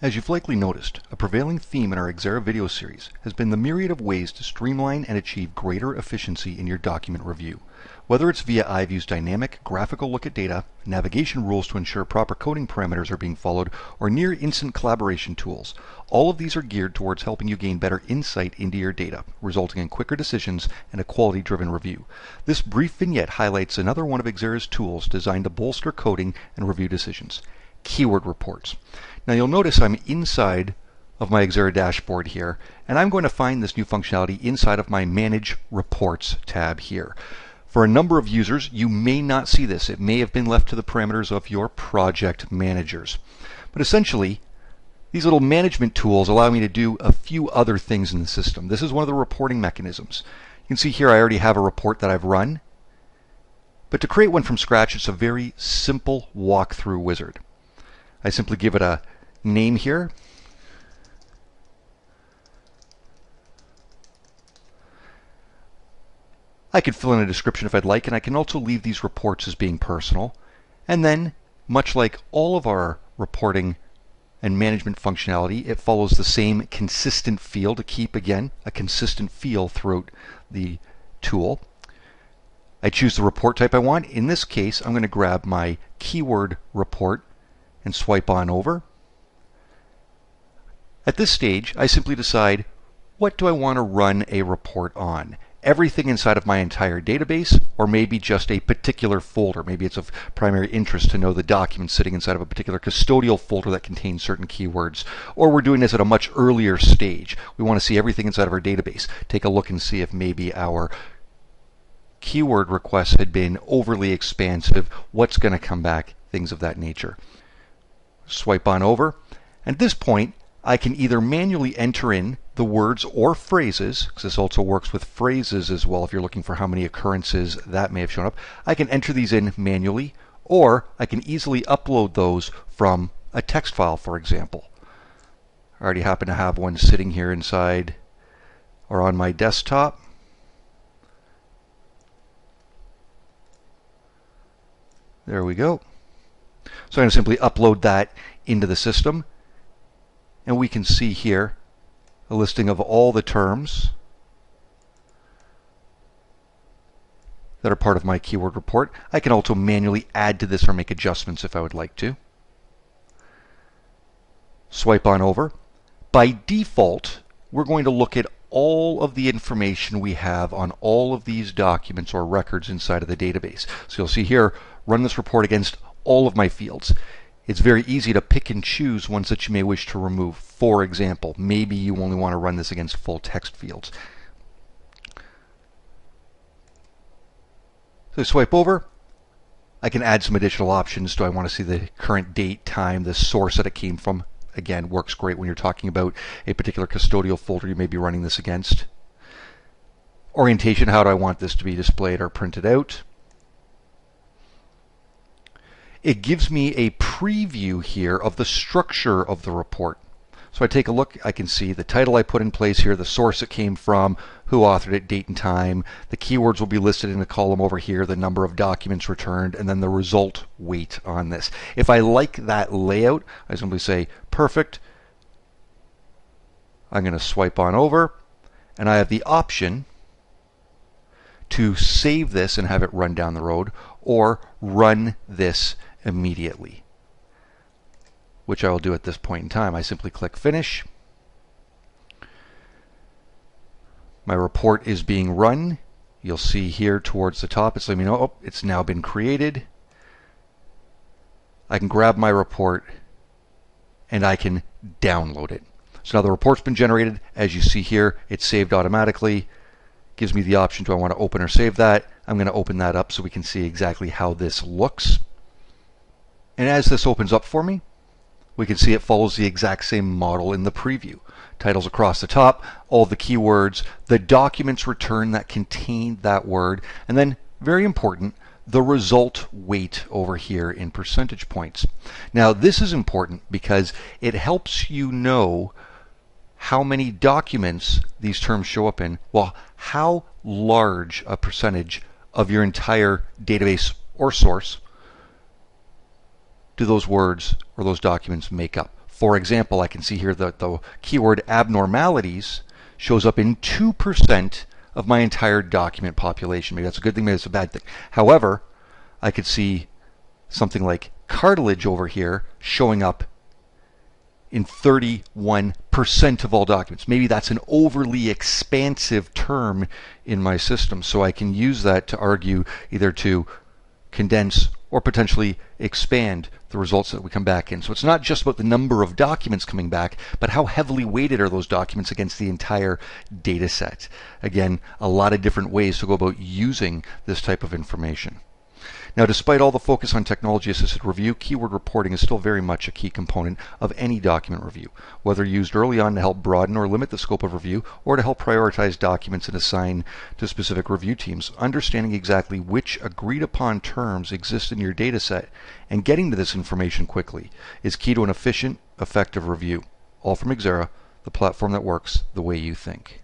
As you've likely noticed, a prevailing theme in our XERA video series has been the myriad of ways to streamline and achieve greater efficiency in your document review. Whether it's via iView's dynamic graphical look at data, navigation rules to ensure proper coding parameters are being followed, or near-instant collaboration tools, all of these are geared towards helping you gain better insight into your data, resulting in quicker decisions and a quality-driven review. This brief vignette highlights another one of XERA's tools designed to bolster coding and review decisions: keyword reports. Now you'll notice I'm inside of my XERA dashboard here, and I'm going to find this new functionality inside of my Manage Reports tab here. For a number of users, you may not see this. It may have been left to the parameters of your project managers. But essentially, these little management tools allow me to do a few other things in the system. This is one of the reporting mechanisms. You can see here I already have a report that I've run. But to create one from scratch, it's a very simple walkthrough wizard. I simply give it a name here. I could fill in a description if I'd like, and I can also leave these reports as being personal. And then, much like all of our reporting and management functionality, it follows the same consistent feel to keep, again, a consistent feel throughout the tool. I choose the report type I want. In this case, I'm going to grab my keyword report and swipe on over. At this stage, I simply decide, what do I want to run a report on? Everything inside of my entire database, or maybe just a particular folder. Maybe it's of primary interest to know the documents sitting inside of a particular custodial folder that contains certain keywords. Or we're doing this at a much earlier stage. We want to see everything inside of our database. Take a look and see if maybe our keyword requests had been overly expansive. What's going to come back? Things of that nature. Swipe on over. At this point, I can either manually enter in the words or phrases, because this also works with phrases as well if you're looking for how many occurrences that may have shown up. I can enter these in manually, or I can easily upload those from a text file, for example. I already happen to have one sitting here inside or on my desktop. There we go. So I'm going to simply upload that into the system, and we can see here a listing of all the terms that are part of my keyword report. I can also manually add to this or make adjustments if I would like to. Swipe on over. By default, we're going to look at all of the information we have on all of these documents or records inside of the database. So you'll see here, run this report against all of my fields. It's very easy to pick and choose ones that you may wish to remove. For example, maybe you only want to run this against full text fields. So swipe over. I can add some additional options. Do I want to see the current date, time, the source that it came from? Again, works great when you're talking about a particular custodial folder you may be running this against. Orientation, how do I want this to be displayed or printed out? It gives me a preview here of the structure of the report. So I take a look, I can see the title I put in place here, the source it came from, who authored it, date and time. The keywords will be listed in a column over here, the number of documents returned, and then the result weight on this. If I like that layout, I simply say, perfect. I'm going to swipe on over, and I have the option to save this and have it run down the road, or run this immediately, which I will do at this point in time. I simply click Finish. My report is being run. You'll see here towards the top, it's letting me know, oh, it's now been created. I can grab my report and I can download it. So now the report's been generated. As you see here, it's saved automatically. Gives me the option, do I want to open or save that? I'm going to open that up so we can see exactly how this looks. And as this opens up for me, we can see it follows the exact same model in the preview. Titles across the top, all the keywords, the documents returned that contained that word, and then, very important, the result weight over here in percentage points. Now this is important because it helps you know how many documents these terms show up in, well, how large a percentage of your entire database or source do those words or those documents make up. For example, I can see here that the keyword abnormalities shows up in 2% of my entire document population. Maybe that's a good thing, maybe that's a bad thing. However, I could see something like cartilage over here showing up in 31% of all documents. Maybe that's an overly expansive term in my system, so I can use that to argue either to condense or potentially expand the results that we come back in. So it's not just about the number of documents coming back, but how heavily weighted are those documents against the entire data set. Again, a lot of different ways to go about using this type of information. Now, despite all the focus on technology-assisted review, keyword reporting is still very much a key component of any document review, whether used early on to help broaden or limit the scope of review, or to help prioritize documents and assign to specific review teams. Understanding exactly which agreed-upon terms exist in your data set and getting to this information quickly is key to an efficient, effective review. All from XERA, the platform that works the way you think.